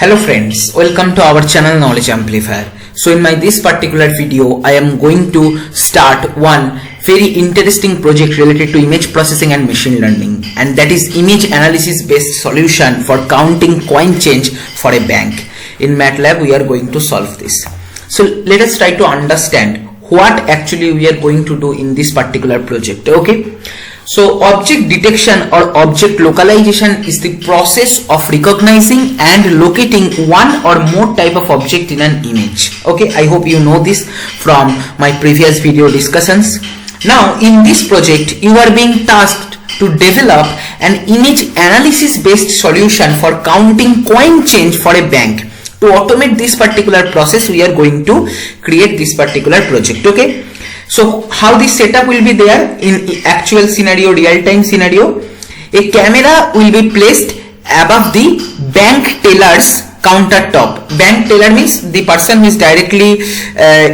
Hello friends, welcome to our channel Knowledge Amplifier. So in this particular video, I am going to start one very interesting project related to image processing and machine learning, and that is image analysis based solution for counting coin change for a bank. In MATLAB, we are going to solve this. So let us try to understand what actually we are going to do in this particular project. Okay. So object detection or object localization is the process of recognizing and locating one or more type of object in an image. Okay, I hope you know this from my previous video discussions. Now in this project you are being tasked to develop an image analysis based solution for counting coin change for a bank. To automate this particular process, we are going to create this particular project. Okay. So how this setup will be there in actual scenario, real-time scenario? A camera will be placed above the bank teller's countertop. Bank teller means the person who is directly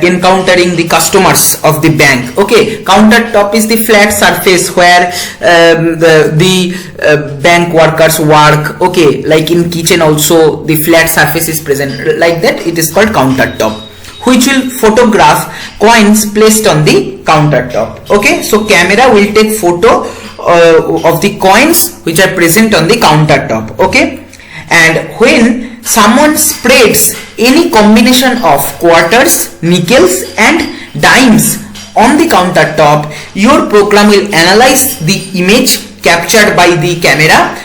encountering the customers of the bank. Okay, countertop is the flat surface where the bank workers work. Okay, like in kitchen also the flat surface is present. Like that, it is called countertop, which will photograph coins placed on the countertop. Okay, so camera will take photo of the coins which are present on the countertop. Okay, and when someone spreads any combination of quarters, nickels and dimes on the countertop, your program will analyze the image captured by the camera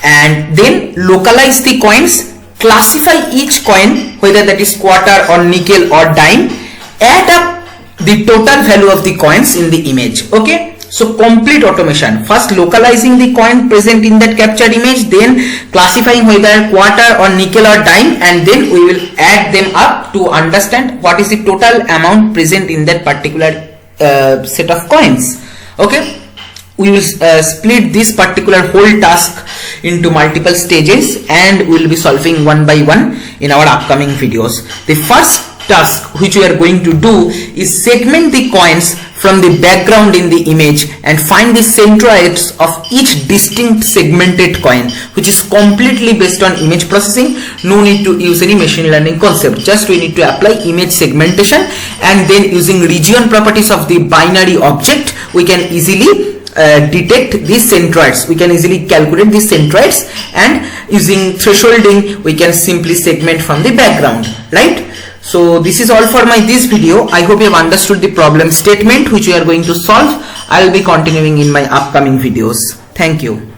and then localize the coins, classify each coin, whether that is quarter or nickel or dime, add up the total value of the coins in the image. Okay, so complete automation. First localizing the coin present in that captured image, then classifying whether quarter or nickel or dime, and then we will add them up to understand what is the total amount present in that particular set of coins. Okay, we will split this particular whole task into multiple stages and we will be solving one by one in our upcoming videos. The first task which we are going to do is segment the coins from the background in the image and find the centroids of each distinct segmented coin, which is completely based on image processing. No need to use any machine learning concept, just we need to apply image segmentation, and then using region properties of the binary object we can easily detect these centroids. We can easily calculate these centroids, and using thresholding we can simply segment from the background, right? So this is all for this video. I hope you have understood the problem statement which we are going to solve. I will be continuing in my upcoming videos. Thank you.